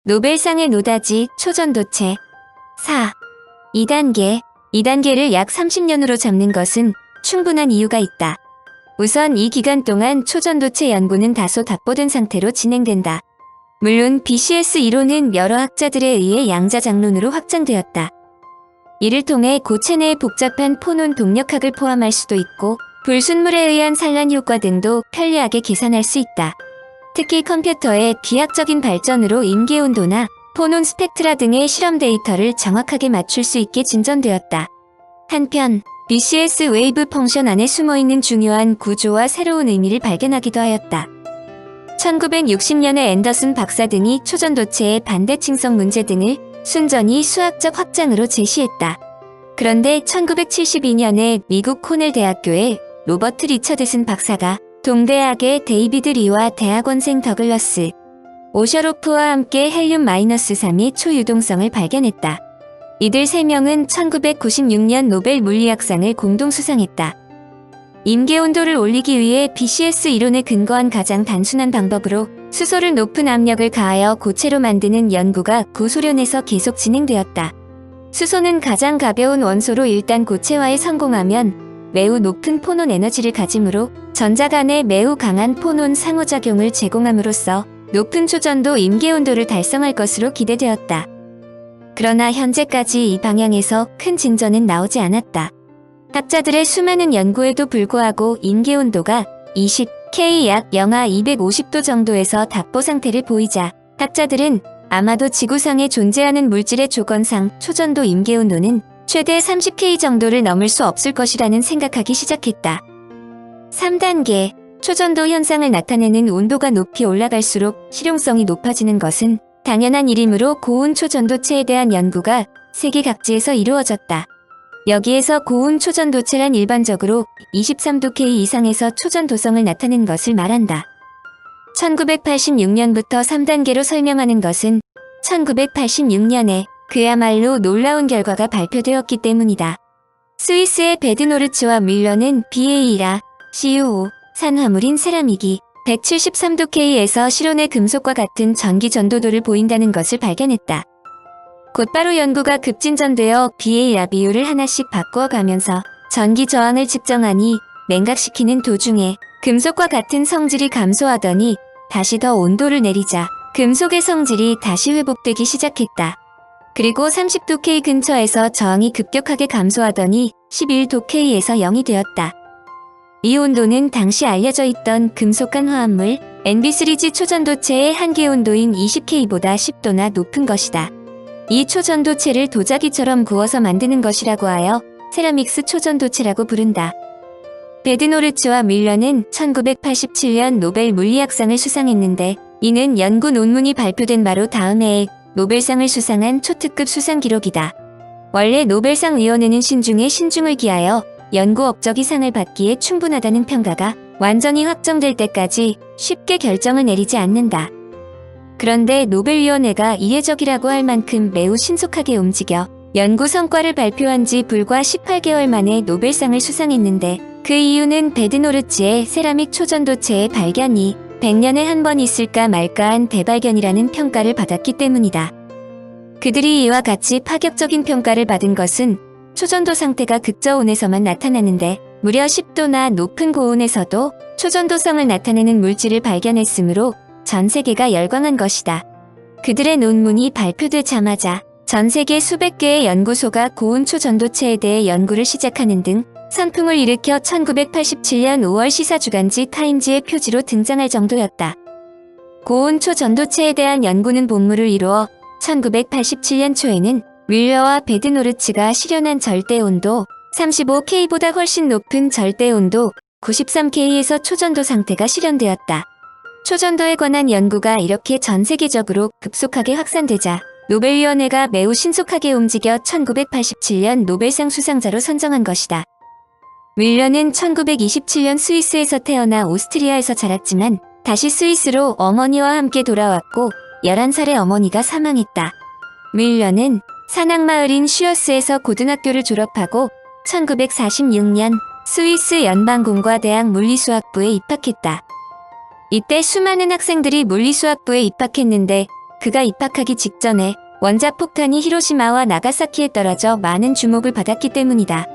노벨상의 노다지 초전도체. 4. 2단계. 2단계를 약 30년으로 잡는 것은 충분한 이유가 있다. 우선 이 기간 동안 초전도체 연구는 다소 답보된 상태로 진행된다. 물론 BCS 이론은 여러 학자들에 의해 양자장론으로 확장되었다. 이를 통해 고체 내의 복잡한 포논 동력학을 포함할 수도 있고 불순물에 의한 산란 효과 등도 편리하게 계산할 수 있다. 특히 컴퓨터의 비약적인 발전으로 임계온도나 포논 스펙트라 등의 실험 데이터를 정확하게 맞출 수 있게 진전되었다. 한편 BCS 웨이브 펑션 안에 숨어있는 중요한 구조와 새로운 의미를 발견하기도 하였다. 1960년에 앤더슨 박사 등이 초전도체의 반대칭성 문제 등을 순전히 수학적 확장으로 제시했다. 그런데 1972년에 미국 코넬 대학교의 로버트 리처드슨 박사가 동대학의 데이비드 리와 대학원생 더글러스 오셔로프와 함께 헬륨-3의 초유동성을 발견했다. 이들 3명은 1996년 노벨 물리학상을 공동 수상했다. 임계온도를 올리기 위해 BCS 이론에 근거한 가장 단순한 방법으로 수소를 높은 압력을 가하여 고체로 만드는 연구가 구소련에서 계속 진행되었다. 수소는 가장 가벼운 원소로 일단 고체화에 성공하면 매우 높은 포논 에너지를 가지므로 전자 간에 매우 강한 포논 상호작용을 제공함으로써 높은 초전도 임계온도를 달성할 것으로 기대되었다. 그러나 현재까지 이 방향에서 큰 진전은 나오지 않았다. 학자들의 수많은 연구에도 불구하고 임계온도가 20K 약 영하 250도 정도에서 답보 상태를 보이자 학자들은 아마도 지구상에 존재하는 물질의 조건상 초전도 임계온도는 최대 30K 정도를 넘을 수 없을 것이라는 생각하기 시작했다. 3단계. 초전도 현상을 나타내는 온도가 높이 올라갈수록 실용성이 높아지는 것은 당연한 일이므로 고온 초전도체에 대한 연구가 세계 각지에서 이루어졌다. 여기에서 고온 초전도체란 일반적으로 23도 K 이상에서 초전도성을 나타낸 것을 말한다. 1986년부터 3단계로 설명하는 것은 1986년에 그야말로 놀라운 결과가 발표되었기 때문이다. 스위스의 베드노르츠와 뮬러는 BAE라 CuO 산화물인 세라믹이 173도 K에서 실온의 금속과 같은 전기 전도도를 보인다는 것을 발견했다. 곧바로 연구가 급진전되어 BAE라 비율을 하나씩 바꾸어 가면서 전기 저항을 측정하니 냉각시키는 도중에 금속과 같은 성질이 감소하더니 다시 더 온도를 내리자 금속의 성질이 다시 회복되기 시작했다. 그리고 30도 K 근처에서 저항이 급격하게 감소하더니 11도 K에서 0이 되었다. 이 온도는 당시 알려져 있던 금속간 화합물 NB3G 초전도체의 한계 온도인 20K보다 10도나 높은 것이다. 이 초전도체를 도자기처럼 구워서 만드는 것이라고 하여 세라믹스 초전도체라고 부른다. 베드노르츠와 뮬러는 1987년 노벨 물리학상을 수상했는데 이는 연구 논문이 발표된 바로 다음 해에 노벨상을 수상한 초특급 수상 기록이다. 원래 노벨상 위원회는 신중에 신중을 기하여 연구 업적이 상을 받기에 충분하다는 평가가 완전히 확정될 때까지 쉽게 결정을 내리지 않는다. 그런데 노벨위원회가 이례적이라고 할 만큼 매우 신속하게 움직여 연구 성과를 발표한 지 불과 18개월 만에 노벨상을 수상했는데 그 이유는 베드노르츠의 세라믹 초전도체의 발견이 100년에 한 번 있을까 말까한 대발견이라는 평가를 받았기 때문이다. 그들이 이와 같이 파격적인 평가를 받은 것은 초전도 상태가 극저온에서만 나타나는데 무려 10도나 높은 고온에서도 초전도성을 나타내는 물질을 발견했으므로 전 세계가 열광한 것이다. 그들의 논문이 발표되자마자 전 세계 수백 개의 연구소가 고온 초전도체에 대해 연구를 시작하는 등 선풍을 일으켜 1987년 5월 시사주간지 타임즈의 표지로 등장할 정도였다. 고온 초전도체에 대한 연구는 본물을 이루어 1987년 초에는 뮬러와 베드노르츠가 실현한 절대온도 35K보다 훨씬 높은 절대온도 93K에서 초전도 상태가 실현되었다. 초전도에 관한 연구가 이렇게 전 세계적으로 급속하게 확산되자 노벨위원회가 매우 신속하게 움직여 1987년 노벨상 수상자로 선정한 것이다. 뮬러는 1927년 스위스에서 태어나 오스트리아에서 자랐지만 다시 스위스로 어머니와 함께 돌아왔고 11살의 어머니가 사망했다. 뮬러는 산악마을인 슈어스에서 고등학교를 졸업하고 1946년 스위스 연방공과대학 물리수학부에 입학했다. 이때 수많은 학생들이 물리수학부에 입학했는데 그가 입학하기 직전에 원자 폭탄이 히로시마와 나가사키에 떨어져 많은 주목을 받았기 때문이다.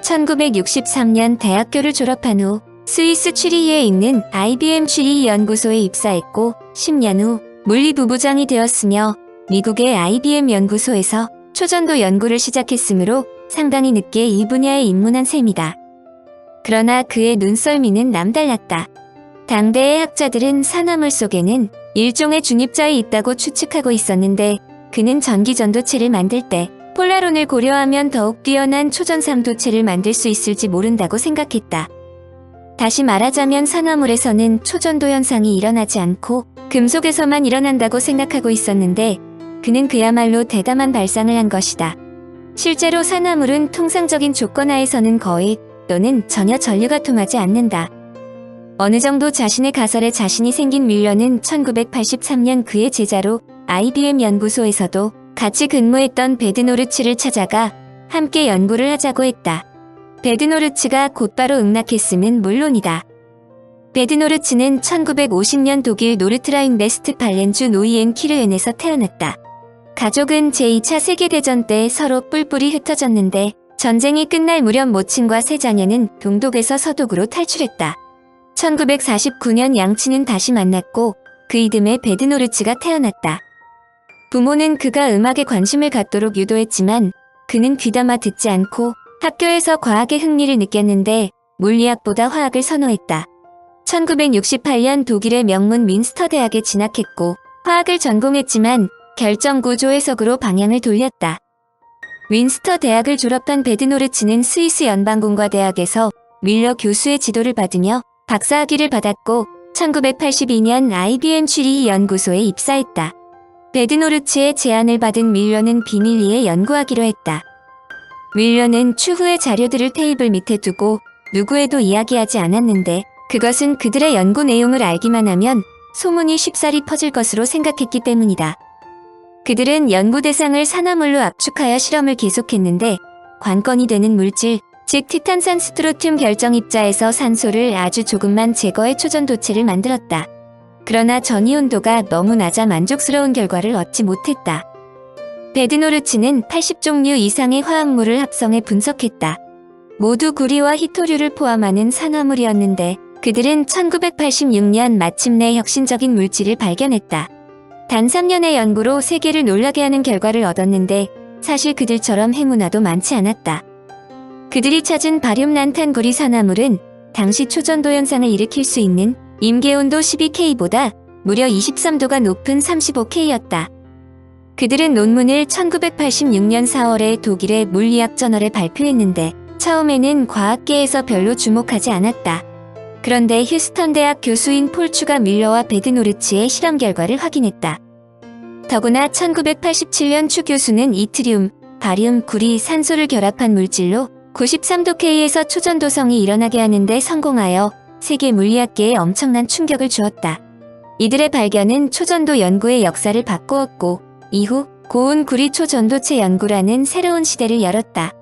1963년 대학교를 졸업한 후 스위스 취리히에 있는 IBM 취리히 연구소에 입사했고 10년 후 물리부부장이 되었으며 미국의 IBM 연구소에서 초전도 연구를 시작했으므로 상당히 늦게 이 분야에 입문한 셈이다. 그러나 그의 눈썰미는 남달랐다. 당대의 학자들은 산화물 속에는 일종의 중입자에 있다고 추측하고 있었는데 그는 전기전도체를 만들 때 폴라론을 고려하면 더욱 뛰어난 초전삼도체를 만들 수 있을지 모른다고 생각했다. 다시 말하자면 산화물에서는 초전도 현상이 일어나지 않고 금속에서만 일어난다고 생각하고 있었는데 그는 그야말로 대담한 발상을 한 것이다. 실제로 산화물은 통상적인 조건 하에서는 거의 또는 전혀 전류가 통하지 않는다. 어느 정도 자신의 가설에 자신이 생긴 뮬러는 1983년 그의 제자로 IBM 연구소에서도 같이 근무했던 베드노르츠를 찾아가 함께 연구를 하자고 했다. 베드노르츠가 곧바로 응낙했음은 물론이다. 베드노르츠는 1950년 독일 노르트라인베스트팔렌주 노이엔 키르엔에서 태어났다. 가족은 제2차 세계대전 때 서로 뿔뿔이 흩어졌는데 전쟁이 끝날 무렵 모친과 세 자녀는 동독에서 서독으로 탈출했다. 1949년 양치는 다시 만났고 그 이듬해 베드노르츠가 태어났다. 부모는 그가 음악에 관심을 갖도록 유도했지만 그는 귀담아 듣지 않고 학교에서 과학에 흥미를 느꼈는데 물리학보다 화학을 선호했다. 1968년 독일의 명문 민스터 대학에 진학했고 화학을 전공했지만 결정구조 해석으로 방향을 돌렸다. 윈스터 대학을 졸업한 베드노르츠는 스위스 연방공과대학에서 뮬러 교수의 지도를 받으며 박사학위를 받았고 1982년 IBM 취리히 연구소에 입사했다. 베드노르츠의 제안을 받은 뮬러는 비밀리에 연구하기로 했다. 뮬러는 추후의 자료들을 테이블 밑에 두고 누구에도 이야기하지 않았는데 그것은 그들의 연구 내용을 알기만 하면 소문이 쉽사리 퍼질 것으로 생각했기 때문이다. 그들은 연구 대상을 산화물로 압축하여 실험을 계속했는데 관건이 되는 물질, 즉 티탄산 스트로튬 결정 입자에서 산소를 아주 조금만 제거해 초전도체를 만들었다. 그러나 전이 온도가 너무 낮아 만족스러운 결과를 얻지 못했다. 베드노르츠는 80종류 이상의 화학물을 합성해 분석했다. 모두 구리와 히토류를 포함하는 산화물이었는데 그들은 1986년 마침내 혁신적인 물질을 발견했다. 단 3년의 연구로 세계를 놀라게 하는 결과를 얻었는데 사실 그들처럼 행운아도 많지 않았다. 그들이 찾은 바륨 란탄 구리 산화물은 당시 초전도 현상을 일으킬 수 있는 임계온도 12K보다 무려 23도가 높은 35K였다. 그들은 논문을 1986년 4월에 독일의 물리학 저널에 발표했는데 처음에는 과학계에서 별로 주목하지 않았다. 그런데 휴스턴 대학 교수인 폴 추가 뮬러와 베드노르츠의 실험 결과를 확인했다. 더구나 1987년 추 교수는 이트리움, 바륨, 구리, 산소를 결합한 물질로 93도 K에서 초전도성이 일어나게 하는데 성공하여 세계 물리학계에 엄청난 충격을 주었다. 이들의 발견은 초전도 연구의 역사를 바꾸었고 이후 고온 구리 초전도체 연구라는 새로운 시대를 열었다.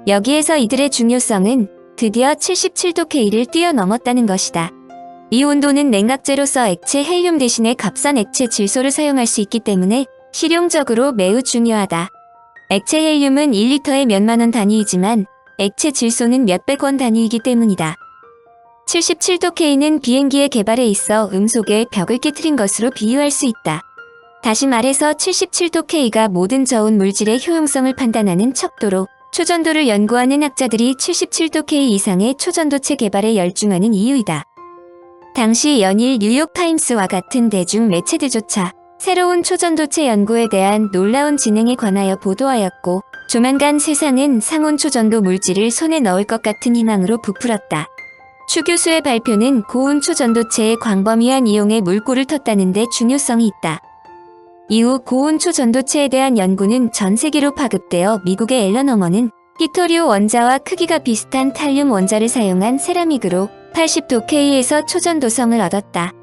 여기에서 이들의 중요성은 드디어 77도 K를 뛰어넘었다는 것이다. 이 온도는 냉각제로서 액체 헬륨 대신에 값싼 액체 질소를 사용할 수 있기 때문에 실용적으로 매우 중요하다. 액체 헬륨은 1리터에 몇만 원 단위이지만 액체 질소는 몇백 원 단위이기 때문이다. 77도 K는 비행기의 개발에 있어 음속에 벽을 깨트린 것으로 비유할 수 있다. 다시 말해서 77도 K가 모든 저온 물질의 효용성을 판단하는 척도로 초전도를 연구하는 학자들이 77도 K 이상의 초전도체 개발에 열중하는 이유이다. 당시 연일 뉴욕타임스와 같은 대중 매체들조차 새로운 초전도체 연구에 대한 놀라운 진행에 관하여 보도하였고 조만간 세상은 상온 초전도 물질을 손에 넣을 것 같은 희망으로 부풀었다. 추 교수의 발표는 고온 초전도체의 광범위한 이용에 물꼬를 텄다는 데 중요성이 있다. 이후 고온 초전도체에 대한 연구는 전 세계로 파급되어 미국의 앨런 허먼은 히토리오 원자와 크기가 비슷한 탈륨 원자를 사용한 세라믹으로 80도 K에서 초전도성을 얻었다.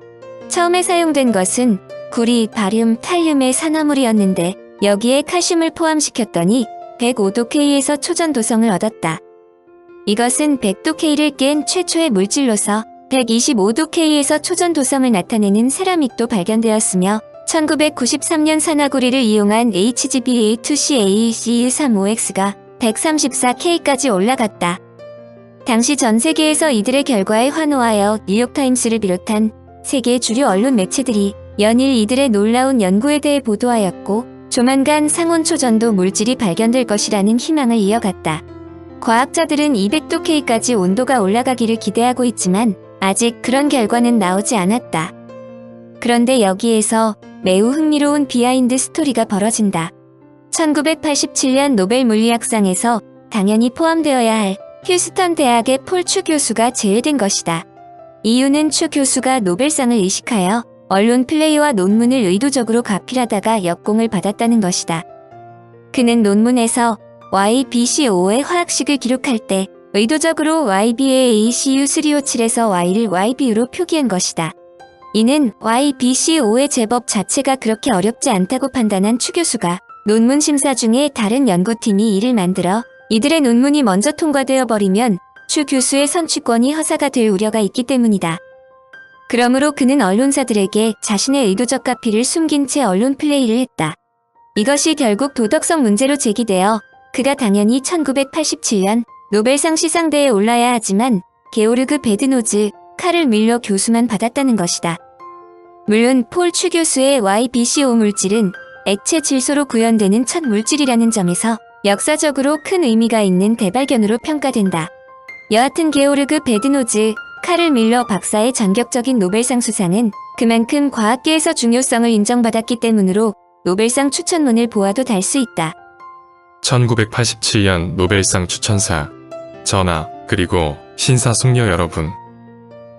처음에 사용된 것은 구리, 바륨, 탈륨의 산화물이었는데 여기에 칼슘을 포함시켰더니 105도 K에서 초전도성을 얻었다. 이것은 100도 K를 깬 최초의 물질로서 125도 K에서 초전도성을 나타내는 세라믹도 발견되었으며 1993년 산화구리를 이용한 HGBA2CaCU35X가 134K까지 올라갔다. 당시 전 세계에서 이들의 결과에 환호하여 뉴욕타임스를 비롯한 세계 주류 언론 매체들이 연일 이들의 놀라운 연구에 대해 보도하였고, 조만간 상온 초전도 물질이 발견될 것이라는 희망을 이어갔다. 과학자들은 200도 K까지 온도가 올라가기를 기대하고 있지만 아직 그런 결과는 나오지 않았다. 그런데 여기에서 매우 흥미로운 비하인드 스토리가 벌어진다. 1987년 노벨 물리학상에서 당연히 포함되어야 할 휴스턴 대학의 폴 추 교수가 제외된 것이다. 이유는 추 교수가 노벨상을 의식하여 언론 플레이와 논문을 의도적으로 가필하다가 역공을 받았다는 것이다. 그는 논문에서 YBCO의 화학식을 기록할 때 의도적으로 YBAACU3O7에서 Y를 YBU로 표기한 것이다. 이는 YBCO의 제법 자체가 그렇게 어렵지 않다고 판단한 추 교수가 논문 심사 중에 다른 연구팀이 이를 만들어 이들의 논문이 먼저 통과되어 버리면 추 교수의 선취권이 허사가 될 우려가 있기 때문이다. 그러므로 그는 언론사들에게 자신의 의도적 가피를 숨긴 채 언론 플레이를 했다. 이것이 결국 도덕성 문제로 제기되어 그가 당연히 1987년 노벨상 시상대에 올라야 하지만 게오르그 베드노즈, 카를 밀러 교수만 받았다는 것이다. 물론 폴 추 교수의 YBCO 물질은 액체 질소로 구현되는 첫 물질이라는 점에서 역사적으로 큰 의미가 있는 대발견으로 평가된다. 여하튼 게오르그 베드노즈, 카를 밀러 박사의 전격적인 노벨상 수상은 그만큼 과학계에서 중요성을 인정받았기 때문으로 노벨상 추천문을 보아도 달 수 있다. 1987년 노벨상 추천사, 전하, 그리고 신사숙녀 여러분.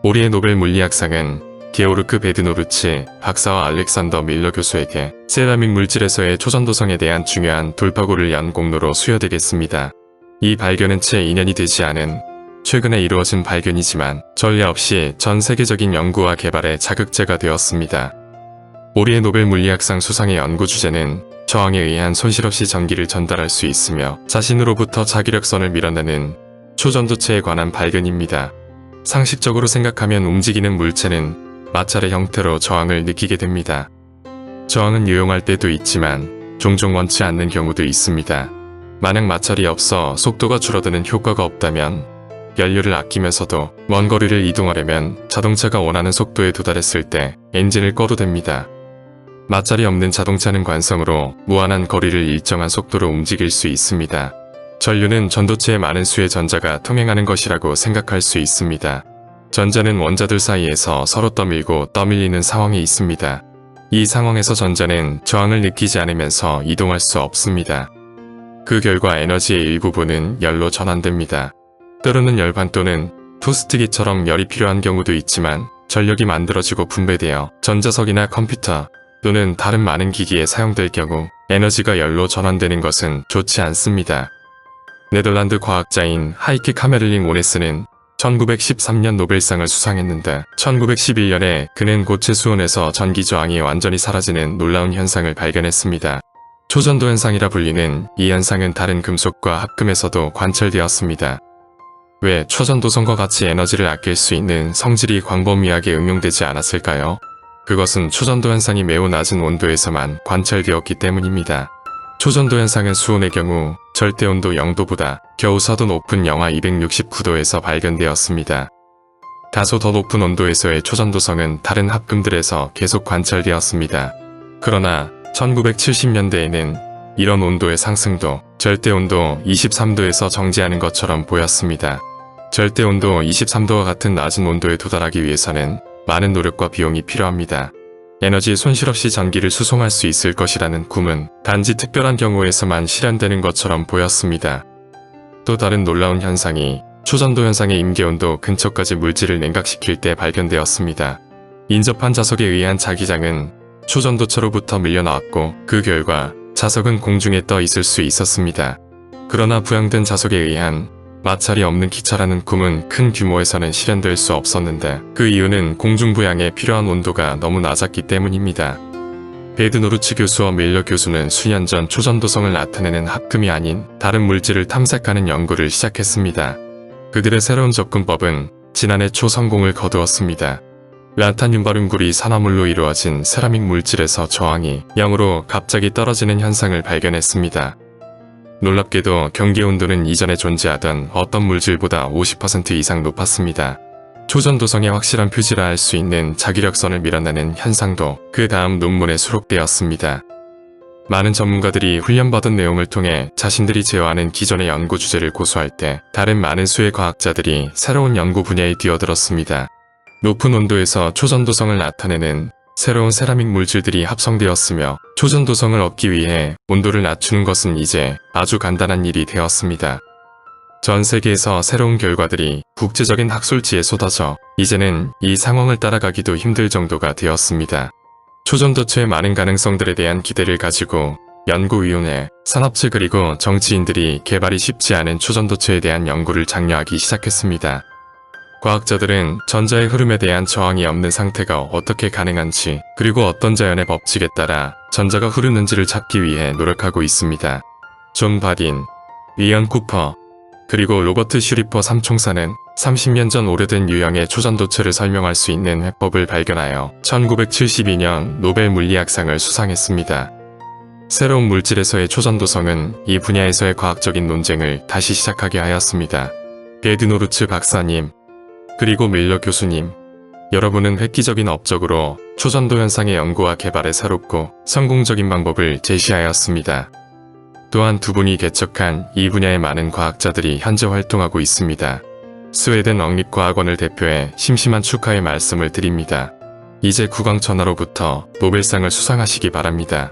올해의 노벨 물리학상은 게오르크 베드노르츠 박사와 알렉산더 밀러 교수에게 세라믹 물질에서의 초전도성에 대한 중요한 돌파구를 연 공로로 수여되겠습니다. 이 발견은 채 2년이 되지 않은 최근에 이루어진 발견이지만 전례 없이 전 세계적인 연구와 개발의 자극제가 되었습니다. 올해의 노벨 물리학상 수상의 연구 주제는 저항에 의한 손실 없이 전기를 전달할 수 있으며 자신으로부터 자기력선을 밀어내는 초전도체에 관한 발견입니다. 상식적으로 생각하면 움직이는 물체는 마찰의 형태로 저항을 느끼게 됩니다. 저항은 유용할 때도 있지만 종종 원치 않는 경우도 있습니다. 만약 마찰이 없어 속도가 줄어드는 효과가 없다면 연료를 아끼면서도 먼 거리를 이동하려면 자동차가 원하는 속도에 도달했을 때 엔진을 꺼도 됩니다. 마찰이 없는 자동차는 관성으로 무한한 거리를 일정한 속도로 움직일 수 있습니다. 전류는 전도체의 많은 수의 전자가 통행하는 것이라고 생각할 수 있습니다. 전자는 원자들 사이에서 서로 떠밀고 떠밀리는 상황이 있습니다. 이 상황에서 전자는 저항을 느끼지 않으면서 이동할 수 없습니다. 그 결과 에너지의 일부분은 열로 전환됩니다. 때로는 열반 또는 토스트기처럼 열이 필요한 경우도 있지만 전력이 만들어지고 분배되어 전자석이나 컴퓨터 또는 다른 많은 기기에 사용될 경우 에너지가 열로 전환되는 것은 좋지 않습니다. 네덜란드 과학자인 하이케 카메를링 오네스는 1913년 노벨상을 수상했는데 1911년에 그는 고체 수온에서 전기 저항이 완전히 사라지는 놀라운 현상을 발견했습니다. 초전도 현상이라 불리는 이 현상은 다른 금속과 합금에서도 관찰되었습니다. 왜 초전도성과 같이 에너지를 아낄 수 있는 성질이 광범위하게 응용되지 않았을까요? 그것은 초전도 현상이 매우 낮은 온도에서만 관찰되었기 때문입니다. 초전도 현상은 수온의 경우 절대온도 0도보다 겨우 서도 높은 영하 269도에서 발견되었습니다. 다소 더 높은 온도에서의 초전도성은 다른 합금들에서 계속 관찰되었습니다. 그러나 1970년대에는 이런 온도의 상승도 절대온도 23도에서 정지하는 것처럼 보였습니다. 절대온도 23도와 같은 낮은 온도에 도달하기 위해서는 많은 노력과 비용이 필요합니다. 에너지 손실 없이 전기를 수송할 수 있을 것이라는 꿈은 단지 특별한 경우에서만 실현되는 것처럼 보였습니다. 또 다른 놀라운 현상이 초전도 현상의 임계온도 근처까지 물질을 냉각시킬 때 발견되었습니다. 인접한 자석에 의한 자기장은 초전도체로부터 밀려나왔고 그 결과 자석은 공중에 떠 있을 수 있었습니다. 그러나 부양된 자석에 의한 마찰이 없는 기차라는 꿈은 큰 규모에서는 실현될 수 없었는데 그 이유는 공중부양에 필요한 온도가 너무 낮았기 때문입니다. 베드노르츠 교수와 밀러 교수는 수년 전 초전도성을 나타내는 합금이 아닌 다른 물질을 탐색하는 연구를 시작했습니다. 그들의 새로운 접근법은 지난해 초 성공을 거두었습니다. 란탄륨발음굴이 산화물로 이루어진 세라믹 물질에서 저항이 0으로 갑자기 떨어지는 현상을 발견했습니다. 놀랍게도 경계 온도는 이전에 존재하던 어떤 물질보다 50% 이상 높았습니다. 초전도성의 확실한 표지라 할 수 있는 자기력선을 밀어내는 현상도 그 다음 논문에 수록되었습니다. 많은 전문가들이 훈련받은 내용을 통해 자신들이 제어하는 기존의 연구 주제를 고수할 때 다른 많은 수의 과학자들이 새로운 연구 분야에 뛰어들었습니다. 높은 온도에서 초전도성을 나타내는 새로운 세라믹 물질들이 합성되었으며 초전도성을 얻기 위해 온도를 낮추는 것은 이제 아주 간단한 일이 되었습니다. 전 세계에서 새로운 결과들이 국제적인 학술지에 쏟아져 이제는 이 상황을 따라가기도 힘들 정도가 되었습니다. 초전도체의 많은 가능성들에 대한 기대를 가지고 연구위원회, 산업체 그리고 정치인들이 개발이 쉽지 않은 초전도체에 대한 연구를 장려하기 시작했습니다. 과학자들은 전자의 흐름에 대한 저항이 없는 상태가 어떻게 가능한지 그리고 어떤 자연의 법칙에 따라 전자가 흐르는지를 찾기 위해 노력하고 있습니다. 존 바딘, 이언 쿠퍼, 그리고 로버트 슈리퍼 삼총사는 30년 전 오래된 유형의 초전도체를 설명할 수 있는 해법을 발견하여 1972년 노벨 물리학상을 수상했습니다. 새로운 물질에서의 초전도성은 이 분야에서의 과학적인 논쟁을 다시 시작하게 하였습니다. 베드노르츠 박사님, 그리고 밀러 교수님, 여러분은 획기적인 업적으로 초전도 현상의 연구와 개발에 새롭고 성공적인 방법을 제시하였습니다. 또한 두 분이 개척한 이 분야의 많은 과학자들이 현재 활동하고 있습니다. 스웨덴 왕립과학원을 대표해 심심한 축하의 말씀을 드립니다. 이제 국왕 전하로부터 노벨상을 수상하시기 바랍니다.